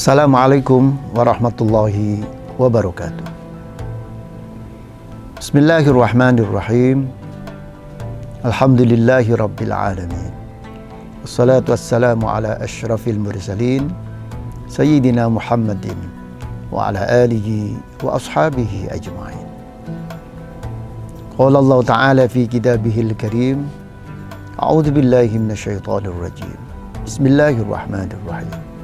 Assalamualaikum warahmatullahi wabarakatuh. Bismillahirrahmanirrahim. Alhamdulillahi rabbil alamin. Wassalatu wassalamu ala asyrafil mursalin Sayyidina Muhammadin wa ala alihi wa ashabihi ajma'in. Qala Allah Ta'ala fi kitabihil karim. A'udzu billahi minasyaitonir rajim. Bismillahirrahmanirrahim.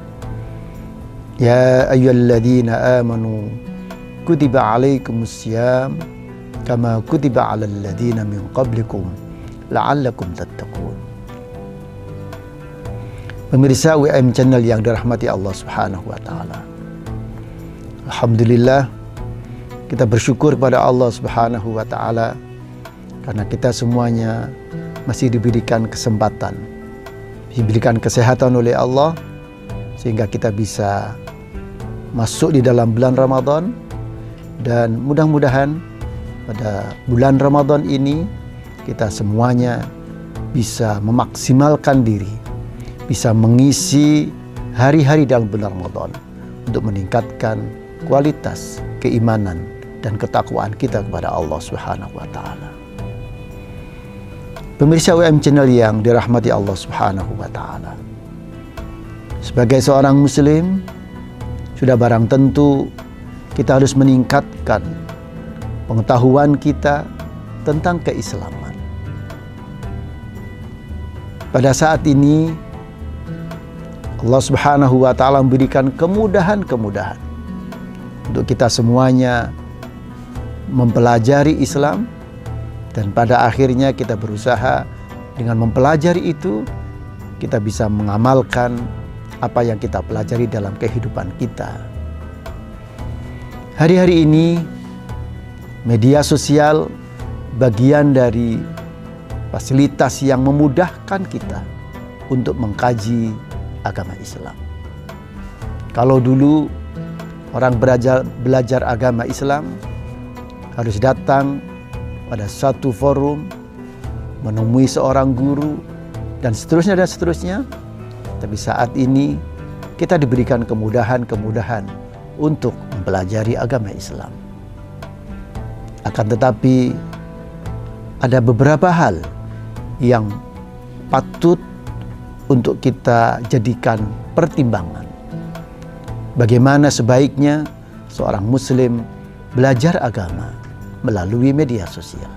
Ya ayyuhalladzina amanu kutiba alaikumus syiyam kama kutiba alal ladzina min qablikum la'allakum tattaqun. Pemirsa WM Channel yang dirahmati Allah Subhanahu wa taala. Alhamdulillah, kita bersyukur kepada Allah Subhanahu wa taala karena kita semuanya masih diberikan kesempatan, diberikan kesehatan oleh Allah sehingga kita bisa masuk di dalam bulan Ramadan, dan mudah-mudahan pada bulan Ramadan ini kita semuanya bisa memaksimalkan diri, bisa mengisi hari-hari dalam bulan Ramadan untuk meningkatkan kualitas keimanan dan ketakwaan kita kepada Allah Subhanahu wa taala. Pemirsa WM Channel yang dirahmati Allah Subhanahu wa taala. Sebagai seorang muslim, sudah barang tentu kita harus meningkatkan pengetahuan kita tentang keislaman. Pada saat ini Allah Subhanahu wa taala memberikan kemudahan-kemudahan untuk kita semuanya mempelajari Islam, dan pada akhirnya kita berusaha dengan mempelajari itu kita bisa mengamalkan apa yang kita pelajari dalam kehidupan kita. Hari-hari ini media sosial bagian dari fasilitas yang memudahkan kita untuk mengkaji agama Islam. Kalau dulu orang belajar agama Islam harus datang pada satu forum, menemui seorang guru, dan seterusnya. Tapi saat ini kita diberikan kemudahan-kemudahan untuk mempelajari agama Islam. Akan tetapi ada beberapa hal yang patut untuk kita jadikan pertimbangan. Bagaimana sebaiknya seorang muslim belajar agama melalui media sosial.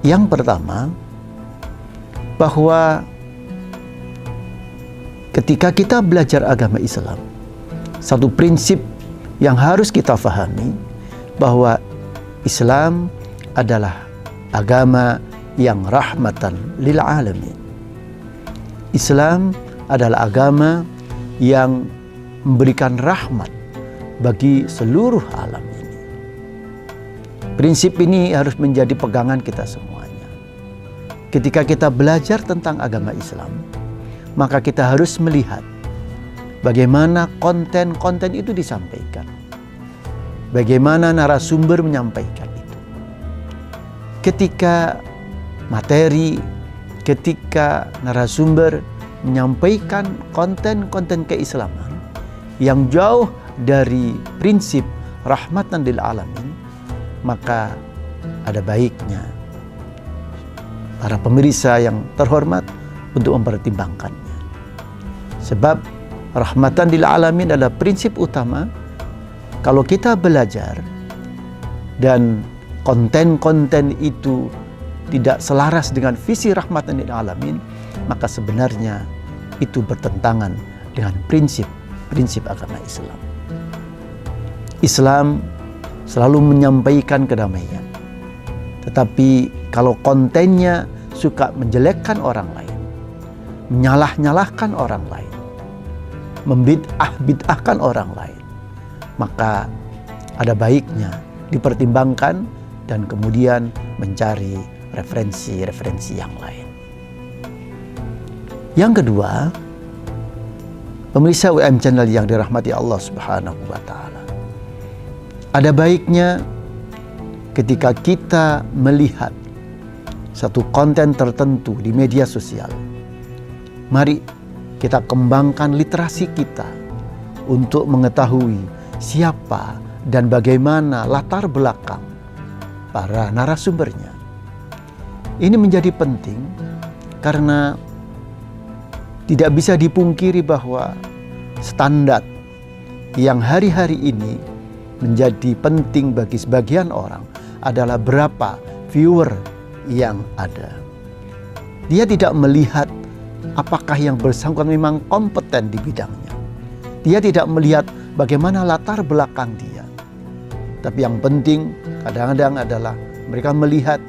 Yang pertama, bahwa ketika kita belajar agama Islam, satu prinsip yang harus kita fahami bahwa Islam adalah agama yang rahmatan lil alamin. Islam adalah agama yang memberikan rahmat bagi seluruh alam ini. Prinsip ini harus menjadi pegangan kita semuanya. Ketika kita belajar tentang agama Islam, maka kita harus melihat bagaimana konten-konten itu disampaikan, bagaimana narasumber menyampaikan itu. Ketika narasumber menyampaikan konten-konten keislaman yang jauh dari prinsip rahmatan lil alamin, maka ada baiknya para pemirsa yang terhormat untuk mempertimbangkannya. Sebab rahmatan lil alamin adalah prinsip utama. Kalau kita belajar dan konten-konten itu tidak selaras dengan visi rahmatan lil alamin, maka sebenarnya itu bertentangan dengan prinsip agama Islam. Islam selalu menyampaikan kedamaian. Tetapi kalau kontennya suka menjelekkan orang lain, menyalah-nyalahkan orang lain, membid'ah-bid'ahkan orang lain, maka ada baiknya dipertimbangkan dan kemudian mencari referensi-referensi yang lain. Yang kedua, pemirsa WM Channel yang dirahmati Allah Subhanahu wa taala, ada baiknya ketika kita melihat satu konten tertentu di media sosial, mari kita kembangkan literasi kita untuk mengetahui siapa dan bagaimana latar belakang para narasumbernya. Ini menjadi penting karena tidak bisa dipungkiri bahwa standar yang hari-hari ini menjadi penting bagi sebagian orang adalah berapa viewer yang ada. Dia tidak melihat apakah yang bersangkutan memang kompeten di bidangnya. Dia tidak melihat bagaimana latar belakang dia. Tapi yang penting kadang-kadang adalah mereka melihat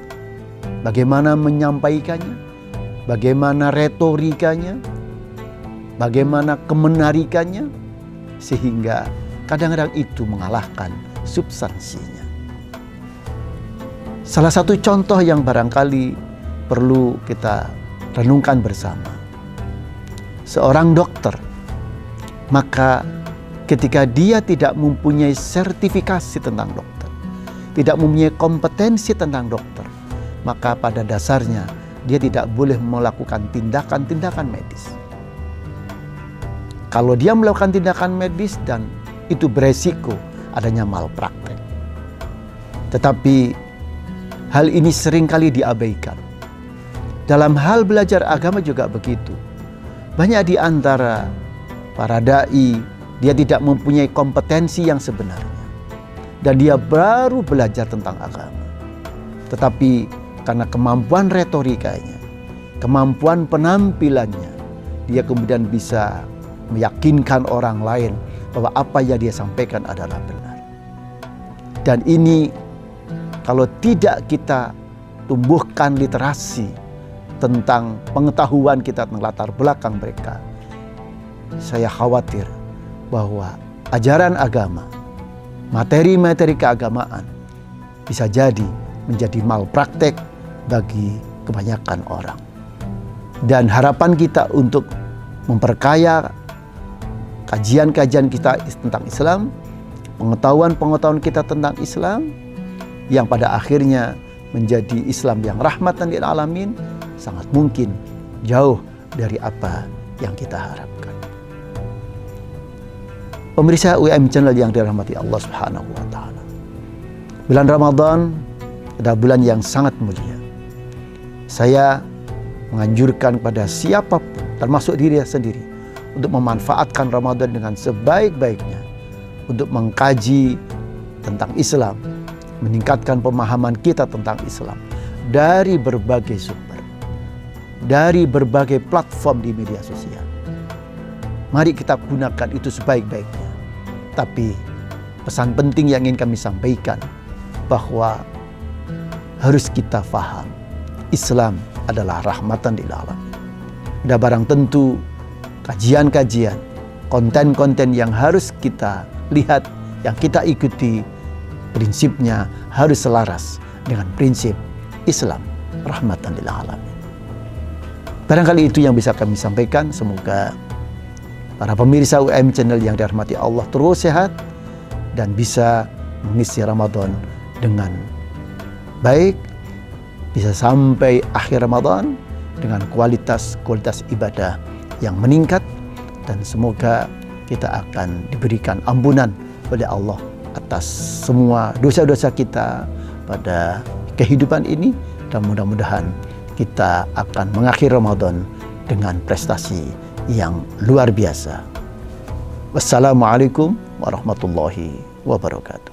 bagaimana menyampaikannya, bagaimana retorikanya, bagaimana kemenarikannya, sehingga kadang-kadang itu mengalahkan substansinya. Salah satu contoh yang barangkali perlu kita renungkan bersama. Seorang dokter, maka ketika dia tidak mempunyai sertifikasi tentang dokter, tidak mempunyai kompetensi tentang dokter, maka pada dasarnya dia tidak boleh melakukan tindakan-tindakan medis. Kalau dia melakukan tindakan medis dan itu beresiko adanya malpraktek. Tetapi hal ini seringkali diabaikan. Dalam hal belajar agama juga begitu. Banyak di antara para dai, dia tidak mempunyai kompetensi yang sebenarnya. Dan dia baru belajar tentang agama. Tetapi karena kemampuan retorikanya, kemampuan penampilannya, dia kemudian bisa meyakinkan orang lain bahwa apa yang dia sampaikan adalah benar. Dan ini kalau tidak kita tumbuhkan literasi tentang pengetahuan kita tentang latar belakang mereka, saya khawatir bahwa ajaran agama, materi-materi keagamaan bisa jadi menjadi malpraktek bagi kebanyakan orang. Dan harapan kita untuk memperkaya kajian-kajian kita tentang Islam, pengetahuan-pengetahuan kita tentang Islam, yang pada akhirnya menjadi Islam yang rahmatan lil alamin, sangat mungkin jauh dari apa yang kita harapkan. Pemirsa UM Channel yang dirahmati Allah Subhanahu wa taala. Bulan Ramadan adalah bulan yang sangat mulia. Saya menganjurkan kepada siapapun, termasuk diri sendiri, untuk memanfaatkan Ramadan dengan sebaik-baiknya untuk mengkaji tentang Islam, meningkatkan pemahaman kita tentang Islam dari berbagai sumber, dari berbagai platform di media sosial. Mari kita gunakan itu sebaik-baiknya. Tapi pesan penting yang ingin kami sampaikan bahwa harus kita faham Islam adalah rahmatan lil alamin. Dan barang tentu kajian-kajian, konten-konten yang harus kita lihat, yang kita ikuti, prinsipnya harus selaras dengan prinsip Islam rahmatan lil alamin. Barangkali itu yang bisa kami sampaikan. Semoga para pemirsa UM Channel yang dirahmati Allah terus sehat dan bisa mengisi Ramadan dengan baik, bisa sampai akhir Ramadan dengan kualitas ibadah yang meningkat, dan semoga kita akan diberikan ampunan oleh Allah atas semua dosa-dosa kita pada kehidupan ini, dan mudah-mudahan kita akan mengakhiri Ramadan dengan prestasi yang luar biasa. Wassalamualaikum warahmatullahi wabarakatuh.